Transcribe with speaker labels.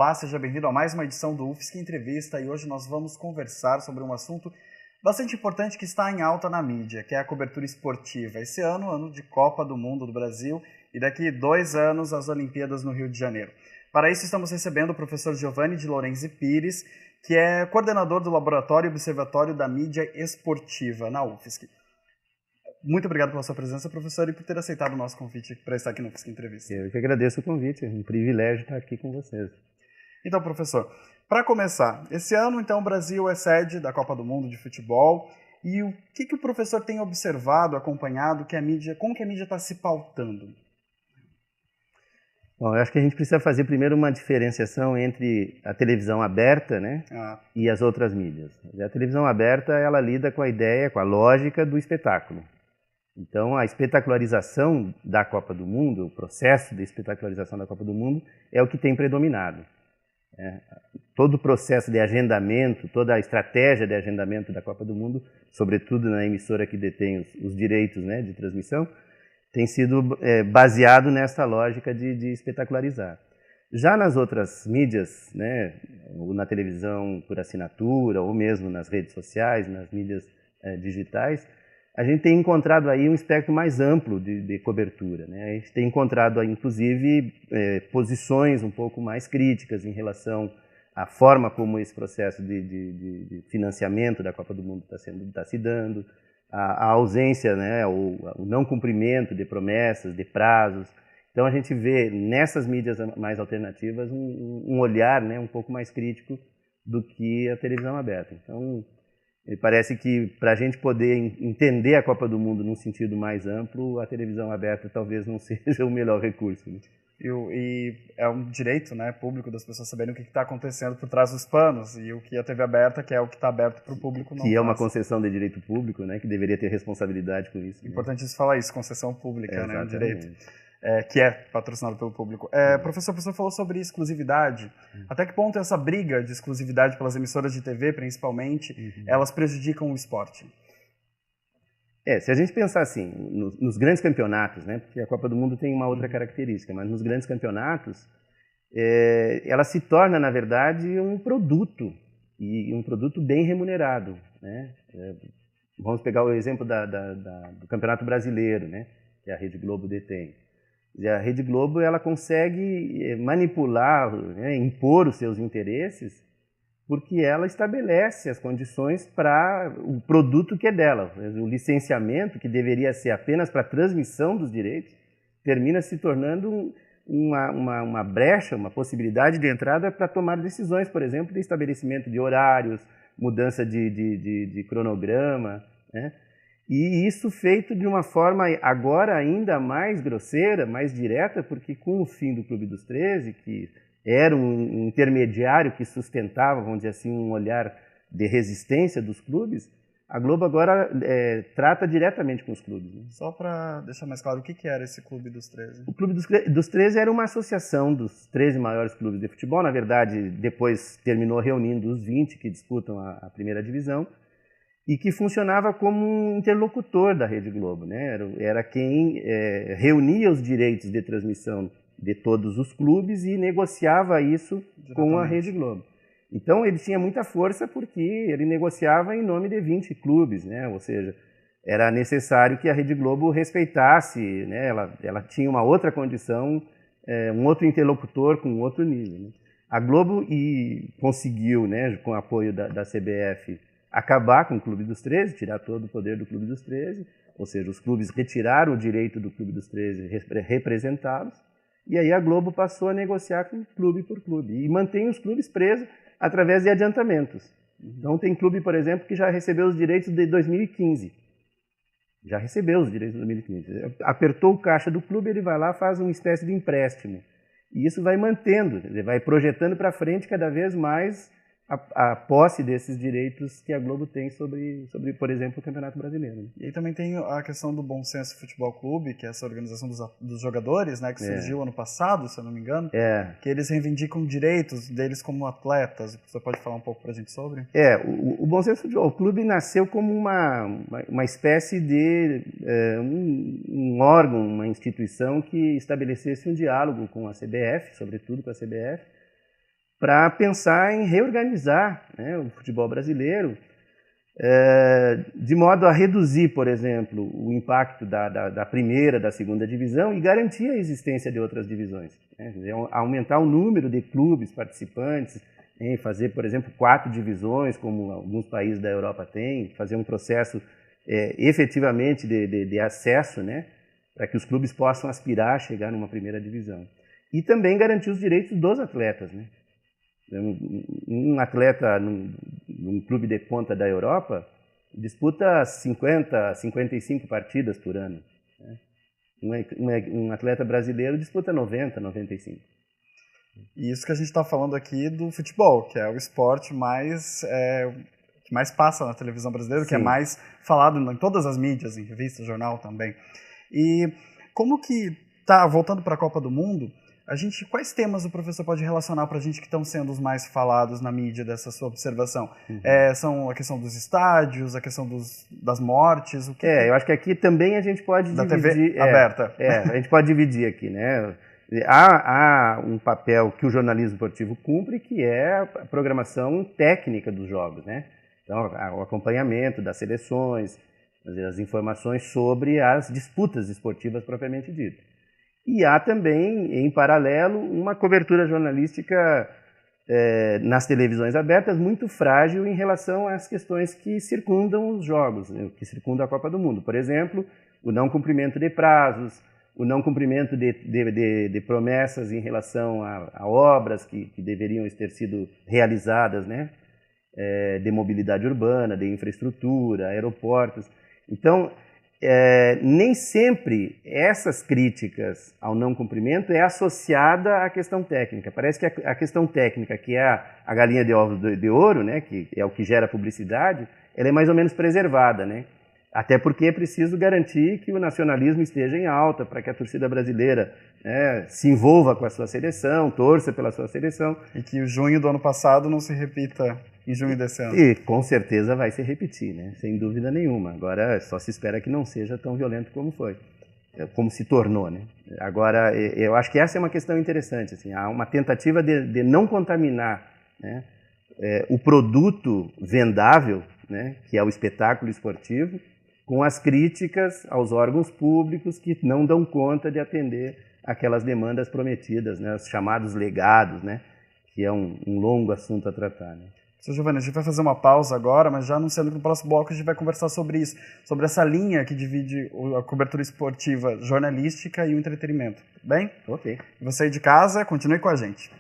Speaker 1: Olá, seja bem-vindo a mais uma edição do UFSC Entrevista e hoje nós vamos conversar sobre um assunto bastante importante que está em alta na mídia, que é a cobertura esportiva. Esse ano, ano de Copa do Mundo do Brasil e daqui 2 anos as Olimpíadas no Rio de Janeiro. Para isso estamos recebendo o professor Giovanni de Lorenzi Pires, que é coordenador do Laboratório e Observatório da Mídia Esportiva na UFSC. Muito obrigado pela sua presença, professor, e por ter aceitado o nosso convite para estar aqui no UFSC Entrevista.
Speaker 2: Eu que agradeço o convite, é um privilégio estar aqui com vocês.
Speaker 1: Então, professor, para começar, esse ano, então, o Brasil é sede da Copa do Mundo de Futebol, e o que o professor tem observado, acompanhado, como que a mídia está se pautando?
Speaker 2: Bom, eu acho que a gente precisa fazer primeiro uma diferenciação entre a televisão aberta, né, e as outras mídias. A televisão aberta, ela lida com a ideia, com a lógica do espetáculo. Então, a espetacularização da Copa do Mundo, o processo de espetacularização da Copa do Mundo é o que tem predominado. Todo o processo de agendamento, toda a estratégia de agendamento da Copa do Mundo, sobretudo na emissora que detém os direitos, né, de transmissão, tem sido baseado nessa lógica de espetacularizar. Já nas outras mídias, né, ou na televisão por assinatura, ou mesmo nas redes sociais, nas mídias digitais, a gente tem encontrado aí um espectro mais amplo de cobertura, né? A gente tem encontrado, inclusive, posições um pouco mais críticas em relação à forma como esse processo de financiamento da Copa do Mundo está se dando, a ausência, né, o não cumprimento de promessas, de prazos. Então, a gente vê nessas mídias mais alternativas um olhar, né, um pouco mais crítico do que a televisão aberta. Então, me parece que para a gente poder entender a Copa do Mundo num sentido mais amplo, a televisão aberta talvez não seja o melhor recurso. Né?
Speaker 1: E é um direito, né, público das pessoas saberem o que está acontecendo por trás dos panos, e o que a TV aberta, que é o que está aberto para o público, não
Speaker 2: que é uma concessão de direito público, né, que deveria ter responsabilidade com isso.
Speaker 1: Importante falar isso, concessão pública, né, um direito. Que é patrocinado pelo público. Professor, o professor falou sobre exclusividade. Até que ponto essa briga de exclusividade pelas emissoras de TV, principalmente, elas prejudicam o esporte?
Speaker 2: Se a gente pensar assim, nos grandes campeonatos, né, porque a Copa do Mundo tem uma outra característica, mas nos grandes campeonatos, ela se torna, na verdade, um produto, e um produto bem remunerado. Né? Vamos pegar o exemplo do Campeonato Brasileiro, né, que a Rede Globo detém. A Rede Globo ela consegue manipular, né, impor os seus interesses, porque ela estabelece as condições para o produto que é dela. O licenciamento, que deveria ser apenas para a transmissão dos direitos, termina se tornando uma brecha, uma possibilidade de entrada para tomar decisões, por exemplo, de estabelecimento de horários, mudança de cronograma, né? E isso feito de uma forma agora ainda mais grosseira, mais direta, porque com o fim do Clube dos 13, que era um intermediário que sustentava, vamos dizer assim, um olhar de resistência dos clubes, a Globo agora trata diretamente com os clubes. Né?
Speaker 1: Só para deixar mais claro, o que era esse Clube dos 13?
Speaker 2: O Clube dos 13 era uma associação dos 13 maiores clubes de futebol. Na verdade, depois terminou reunindo os 20 que disputam a primeira divisão, e que funcionava como um interlocutor da Rede Globo, né? Era quem reunia os direitos de transmissão de todos os clubes e negociava isso com a Rede Globo. Então, ele tinha muita força porque ele negociava em nome de 20 clubes, né? Ou seja, era necessário que a Rede Globo respeitasse, né? Ela tinha uma outra condição, um outro interlocutor com outro nível. Né? A Globo conseguiu, né, com o apoio da CBF, acabar com o Clube dos 13, tirar todo o poder do Clube dos 13, ou seja, os clubes retiraram o direito do Clube dos 13 representá-los, e aí a Globo passou a negociar com clube por clube, e mantém os clubes presos através de adiantamentos. Então tem clube, por exemplo, que já recebeu os direitos de 2015. Já recebeu os direitos de 2015. Apertou o caixa do clube, ele vai lá e faz uma espécie de empréstimo. E isso vai mantendo, ele vai projetando para frente cada vez mais a posse desses direitos que a Globo tem sobre, por exemplo, o Campeonato Brasileiro.
Speaker 1: E aí também tem a questão do Bom Senso Futebol Clube, que é essa organização dos jogadores, né, que surgiu ano passado, se eu não me engano, que eles reivindicam direitos deles como atletas. Você pode falar um pouco para a gente sobre?
Speaker 2: O Bom Senso Futebol Clube nasceu como uma espécie de um órgão, uma instituição que estabelecesse um diálogo com a CBF, sobretudo com a CBF, para pensar em reorganizar, né, o futebol brasileiro, de modo a reduzir, por exemplo, o impacto da primeira, da segunda divisão e garantir a existência de outras divisões. Né? Aumentar o número de clubes participantes, fazer, por exemplo, 4 divisões, como alguns países da Europa têm, fazer um processo efetivamente de acesso, né, para que os clubes possam aspirar a chegar numa primeira divisão. E também garantir os direitos dos atletas. Né? Um atleta num clube de ponta da Europa disputa 50, 55 partidas por ano. Né? Um atleta brasileiro disputa 90, 95.
Speaker 1: E isso que a gente está falando aqui do futebol, que é o esporte que mais passa na televisão brasileira, Sim. que é mais falado em todas as mídias, em revista, jornal também. E como que voltando para a Copa do Mundo, quais temas o professor pode relacionar para a gente que estão sendo os mais falados na mídia dessa sua observação? Uhum. São a questão dos estádios, a questão das mortes?
Speaker 2: Eu acho que aqui também a gente pode dividir...
Speaker 1: TV aberta.
Speaker 2: A gente pode dividir aqui, né? Há um papel que o jornalismo esportivo cumpre, que é a programação técnica dos jogos, né? Então, o acompanhamento das seleções, as informações sobre as disputas esportivas propriamente ditas. E há também, em paralelo, uma cobertura jornalística nas televisões abertas muito frágil em relação às questões que circundam os jogos, que circundam a Copa do Mundo. Por exemplo, o não cumprimento de prazos, o não cumprimento de promessas em relação a obras que deveriam ter sido realizadas, né? De mobilidade urbana, de infraestrutura, aeroportos. Então, nem sempre essas críticas ao não cumprimento é associada à questão técnica. Parece que a questão técnica, que é a galinha de ovos de ouro, né, que é o que gera publicidade, ela é mais ou menos preservada, né? Até porque é preciso garantir que o nacionalismo esteja em alta, para que a torcida brasileira se envolva com a sua seleção, torça pela sua seleção.
Speaker 1: E que o junho do ano passado não se repita em junho desse ano.
Speaker 2: E com certeza vai se repetir, né? Sem dúvida nenhuma. Agora só se espera que não seja tão violento como foi, como se tornou, né? Agora, eu acho que essa é uma questão interessante. Assim, há uma tentativa de não contaminar, né, o produto vendável, né, que é o espetáculo esportivo, com as críticas aos órgãos públicos que não dão conta de atender aquelas demandas prometidas, né, os chamados legados, né, que é um longo assunto a tratar. Né.
Speaker 1: Sr. Giovanni, a gente vai fazer uma pausa agora, mas já anunciando que no próximo bloco a gente vai conversar sobre isso, sobre essa linha que divide a cobertura esportiva jornalística e o entretenimento. Tudo bem?
Speaker 2: Ok.
Speaker 1: E você aí de casa, continue com a gente.